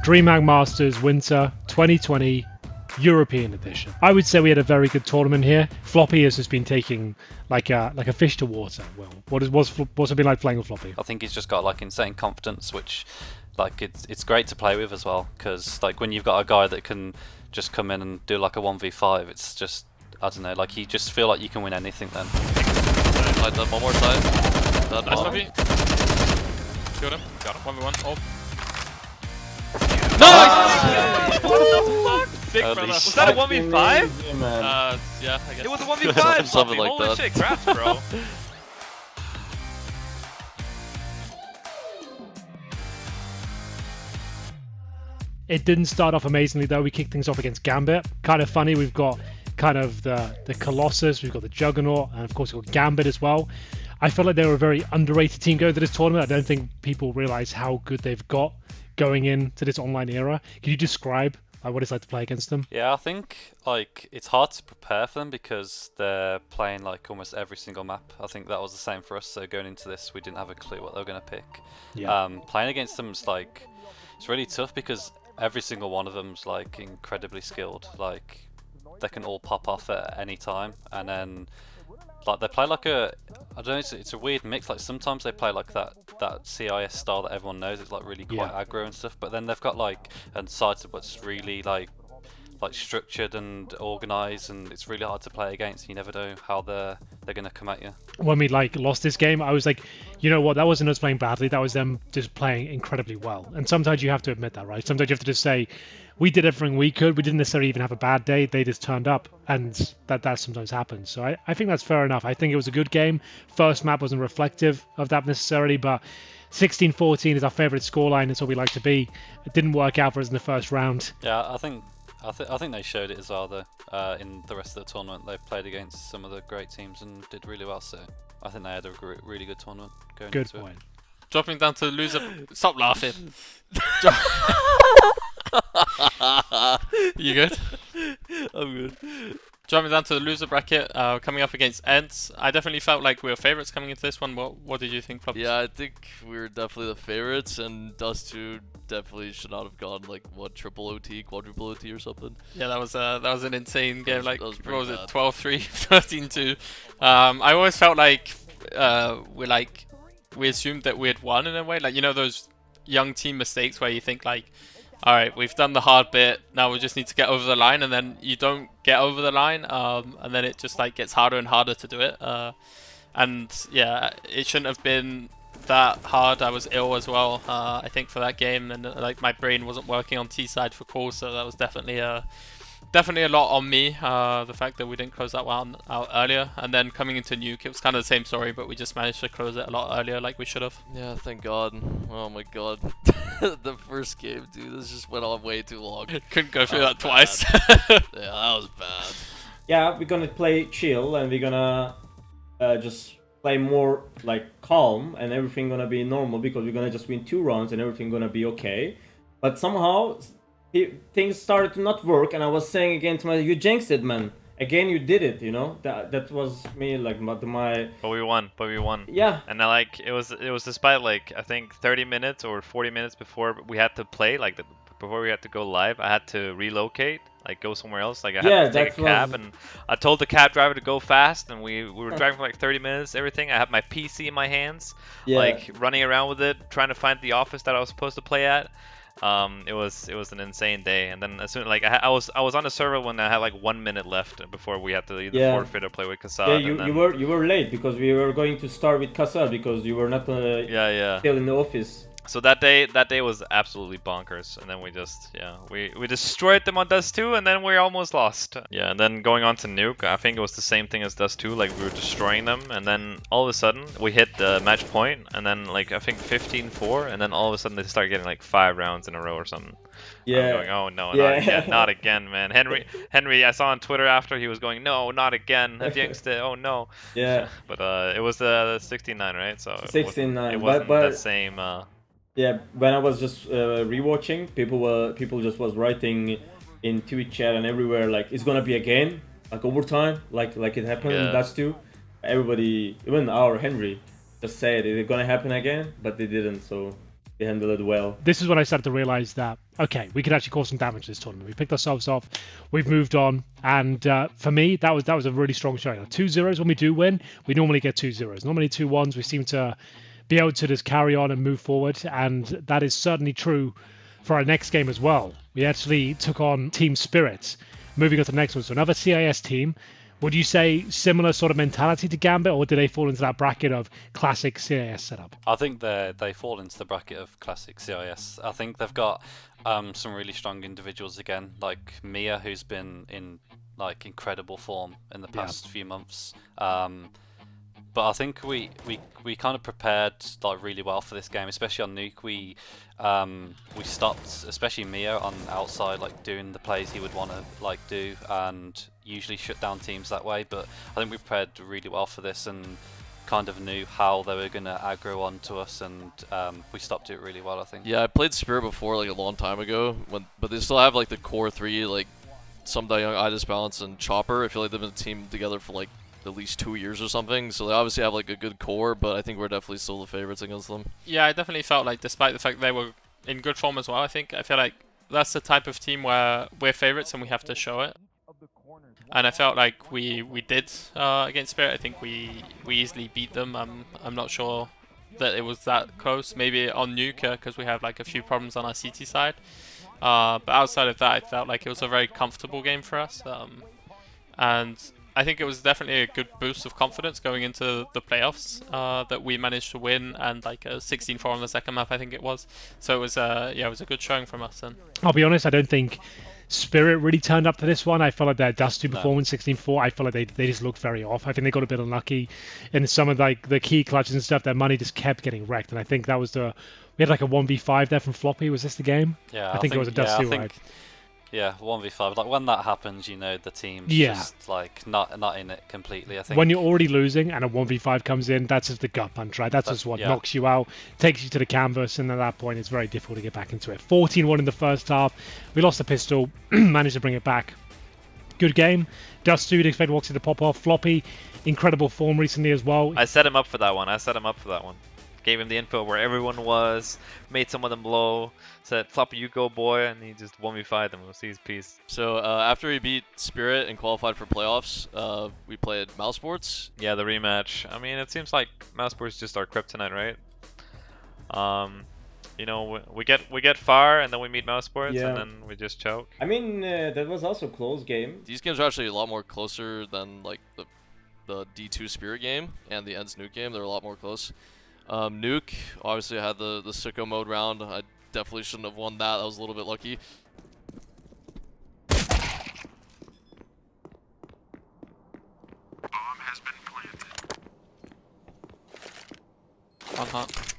Dreamhack Masters Winter 2020 European Edition. I would say we had a very good tournament here. Floppy has just been taking like a fish to water. Well, what's it been like playing with Floppy? I think he's just got like insane confidence, which like it's great to play with as well, because like when you've got a guy that can just come in and do like a 1v5, it's just, I don't know, like you just feel like you can win anything then. Slide that one more time. Nice Floppy. Killed him. Got him. 1v1. Oh. Nice! What the fuck? Sick, brother. Was that a 1v5? Yeah, I guess. It was a 1v5! Something like Holy that. shit, crap, bro. It didn't start off amazingly though. We kicked things off against Gambit. Kind of funny, we've got kind of the Colossus, we've got the Juggernaut, and of course we've got Gambit as well. I felt like they were a very underrated team going to this tournament. I don't think people realize how good they've got going into this online era. Can you describe what it's like to play against them? Yeah, I think like it's hard to prepare for them because they're playing like almost every single map. I think that was the same for us. So going into this, we didn't have a clue what they were going to pick. Yeah. Playing against them is like, it's really tough because every single one of them's like incredibly skilled. Like they can all pop off at any time, and then like they play like a, I don't know, it's a weird mix. Like sometimes they play like that CIS style that everyone knows. It's like really quite aggro and stuff. But then they've got like a side to what's really like structured and organized, and it's really hard to play against. You never know how they're gonna come at you. When we like lost this game, I was like, you know what, that wasn't us playing badly, that was them just playing incredibly well. And sometimes you have to admit that, right? Sometimes you have to just say, we did everything we could, we didn't necessarily even have a bad day, they just turned up, and that sometimes happens. So I think that's fair enough. I think it was a good game. First map wasn't reflective of that necessarily, but 16-14 is our favorite scoreline. It's what we like to be. It didn't work out for us in the first round. Yeah, I think they showed it as well though. In the rest of the tournament, they played against some of the great teams and did really well. So I think they had a really good tournament going Good into point. it. Dropping down to the loser. Stop laughing. You good? I'm good. Dropping down to the loser bracket, coming up against Ents. I definitely felt like we were favourites coming into this one. What did you think, Flops? Yeah, I think we were definitely the favorites, and Dust 2 definitely should not have gone like what, triple OT, quadruple OT or something. Yeah, that was an insane game. Like, that was what was pretty it, 12-3, 13-2. I always felt like we assumed that we had won in a way. Like, you know those young team mistakes where you think like, all right, we've done the hard bit, now we just need to get over the line, and then you don't get over the line, and then it just like gets harder and harder to do it. And yeah, it shouldn't have been that hard. I was ill as well, I think, for that game, and like my brain wasn't working on T side for calls, so that was definitely a lot on me. The fact that we didn't close that one out earlier, and then coming into Nuke, it was kind of the same story, but we just managed to close it a lot earlier, like we should have. Yeah, thank God. Oh my God. The first game, dude, this just went on way too long. Couldn't go through that twice. Yeah, that was bad. Yeah, we're gonna play chill, and we're gonna just play more like calm, and everything gonna be normal because we're gonna just win 2 rounds and everything gonna be okay. But somehow things started to not work, and I was saying again to myself, you jinxed it, man. Again, you did it, you know. That was me, like my. But we won. Yeah. And like it was despite like I think 30 minutes or 40 minutes before we had to play, like before we had to go live, I had to relocate, like go somewhere else. Like I had to take a cab, and I told the cab driver to go fast, and we were driving for like 30 minutes. Everything. I had my PC in my hands, like running around with it, trying to find the office that I was supposed to play at. It was an insane day, and then as soon like I was on the server when I had like 1 minute left before we had to either forfeit or play with Kassad. Yeah, you were late because we were going to start with Kassad because you were not still in the office. So that day was absolutely bonkers, and then we just we destroyed them on Dust 2, and then we almost lost. Yeah, and then going on to Nuke, I think it was the same thing as Dust 2, like we were destroying them, and then all of a sudden we hit the match point, and then like I think 15-4, and then all of a sudden they start getting like 5 rounds in a row or something. Yeah. I'm going, oh no, not again, man. Henry, I saw on Twitter after, he was going, no, not again. I jinxed it. Oh no. Yeah. But it was 69, right? So 69. It wasn't the same. Yeah, when I was just rewatching, people just was writing in Twitch chat and everywhere like it's gonna be again, like overtime, like it happened in Dust 2. Everybody, even our Henry, just said it's gonna happen again, but they didn't. So they handled it well. This is when I started to realize that okay, we could actually cause some damage this tournament. We picked ourselves off, we've moved on, and for me, that was a really strong showing. 2-0s when we do win, we normally get 2-0s. Normally 2-1s, we seem to be able to just carry on and move forward, and that is certainly true for our next game as well. We actually took on Team Spirit, moving on to the next one. So another CIS team. Would you say similar sort of mentality to Gambit, or do they fall into that bracket of classic CIS setup? I think they fall into the bracket of classic CIS. I think they've got some really strong individuals again, like Mia, who's been in like incredible form in the past few months. But I think we kind of prepared like really well for this game, especially on Nuke. We stopped, especially Mia on outside, like doing the plays he would want to like do, and usually shut down teams that way. But I think we prepared really well for this and kind of knew how they were gonna aggro onto us, and we stopped it really well, I think. Yeah, I played Spirit before like a long time ago, but they still have like the core three, like Young, Idis Balance, and Chopper. I feel like they've been teamed together for like at least 2 years or something, so they obviously have like a good core, but I think we're definitely still the favorites against them. Yeah, I definitely felt like, despite the fact they were in good form as well, I feel like that's the type of team where we're favorites and we have to show it. And I felt like we did against Spirit. I think we easily beat them. I'm not sure that it was that close. Maybe on Nuke, because we have like a few problems on our CT side. But outside of that, I felt like it was a very comfortable game for us. And I think it was definitely a good boost of confidence going into the playoffs that we managed to win, and like a 16-4 on the second map, I think it was. So it was it was a good showing from us then. I'll be honest, I don't think Spirit really turned up to this one. I felt like their Dust2 performance, 16-4, I felt like they just looked very off. I think they got a bit unlucky in some of like the key clutches and stuff. Their money just kept getting wrecked, and I think that was we had like a 1v5 there from Floppy. Was this the game? Yeah, I think it was a Dust2, right? Yeah, 1v5. Like when that happens, you know the team's just like not in it completely. I think when you're already losing and a 1v5 comes in, that's just the gut punch, right? That's just what knocks you out, takes you to the canvas, and at that point it's very difficult to get back into it. 14-1 in the first half. We lost the pistol, managed to bring it back. Good game. Dust2, you'd expect Woxy to pop off. Floppy, incredible form recently as well. I set him up for that one. Gave him the info where everyone was, made some of them low, said, Floppy, you go, boy, and he just 1v5'd them. We'll see his piece. So after we beat Spirit and qualified for playoffs, we played Mouse Sports. Yeah, the rematch. I mean, it seems like Mouse Sports just our kryptonite, right? You know, we get far, and then we meet Mouse Sports, and then we just choke. I mean, that was also a close game. These games are actually a lot more closer than like the D2 Spirit game and the Ends Nuke game. They're a lot more close. Nuke, obviously I had the sicko mode round. I definitely shouldn't have won that. I was a little bit lucky. Bomb has been planted. One hot.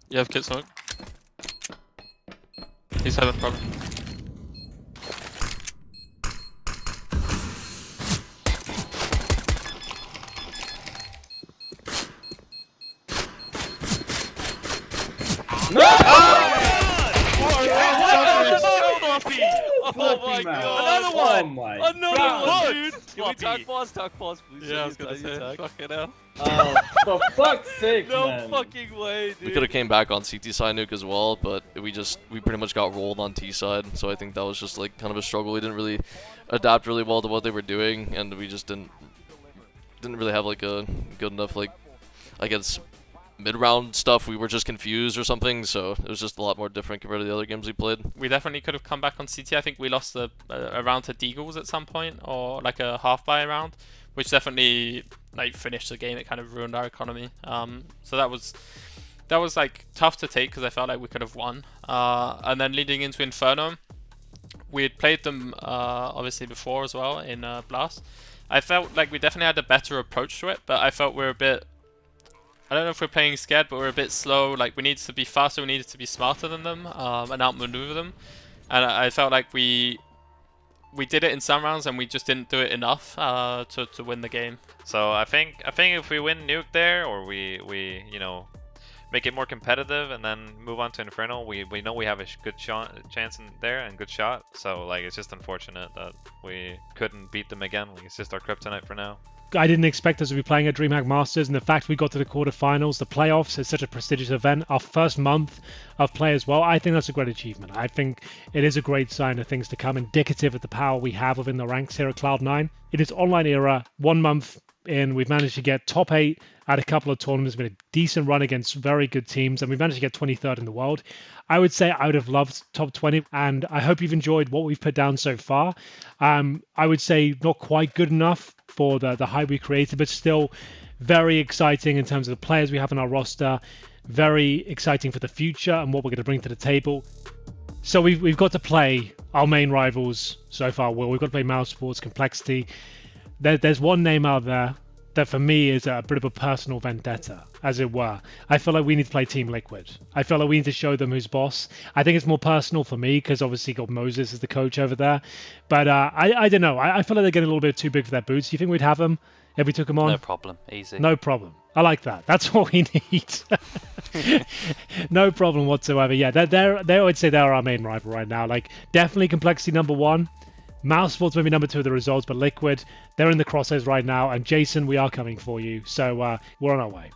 You have kit smoke. He's having a problem. Oh my god! Another one! Another one, dude! Can we talk pause? Talk pause, please. Yeah, I was gonna say, fucking hell. Oh, for fuck's sake, no man. fucking way, dude. We could have came back on CT side Nuke as well, but we pretty much got rolled on T side, so I think that was just like kind of a struggle. We didn't really adapt really well to what they were doing, and we just didn't really have like a good enough, like, I guess, mid-round stuff. We were just confused or something, so it was just a lot more different compared to the other games we played. We definitely could have come back on CT. I think we lost a round to Deagles at some point, or like a half-buy round, which definitely like finished the game. It kind of ruined our economy. So that was like tough to take because I felt like we could have won. And then leading into Inferno, we had played them obviously before as well in Blast. I felt like we definitely had a better approach to it, but I felt we're a bit, I don't know if we're playing scared, but we're a bit slow. Like, we needed to be faster, we needed to be smarter than them, and outmaneuver them. And I felt like we did it in some rounds, and we just didn't do it enough to win the game. So I think if we win Nuke there, or we make it more competitive, and then move on to Inferno. We know we have a good chance in there and good shot. So like, it's just unfortunate that we couldn't beat them again. Like, it's just our kryptonite for now. I didn't expect us to be playing at DreamHack Masters, and the fact we got to the quarterfinals, the playoffs, is such a prestigious event. Our first month of play as well. I think that's a great achievement. I think it is a great sign of things to come, indicative of the power we have within the ranks here at Cloud9. It is online era, 1 month in. We've managed to get top 8 at a couple of tournaments, been a decent run against very good teams, and we've managed to get 23rd in the world. I would say I would have loved top 20, and I hope you've enjoyed what we've put down so far. I would say not quite good enough for the hype we created, but still very exciting in terms of the players we have on our roster, very exciting for the future and what we're going to bring to the table. So we've got to play our main rivals so far. Well, we've got to play Mouse Sports, Complexity. There's one name out there that for me is a bit of a personal vendetta, as it were. I feel like we need to play Team Liquid. I feel like we need to show them who's boss. I think it's more personal for me because obviously got Moses as the coach over there. But I don't know. I feel like they're getting a little bit too big for their boots. Do you think we'd have them if we took them on? No problem. Easy. No problem. I like that. That's what we need. No problem whatsoever. Yeah, they would say they're our main rival right now. Like, definitely Complexity number 1. Mouse Sports maybe number 2 of the results, but Liquid, they're in the crosshairs right now. And Jason, we are coming for you. So we're on our way.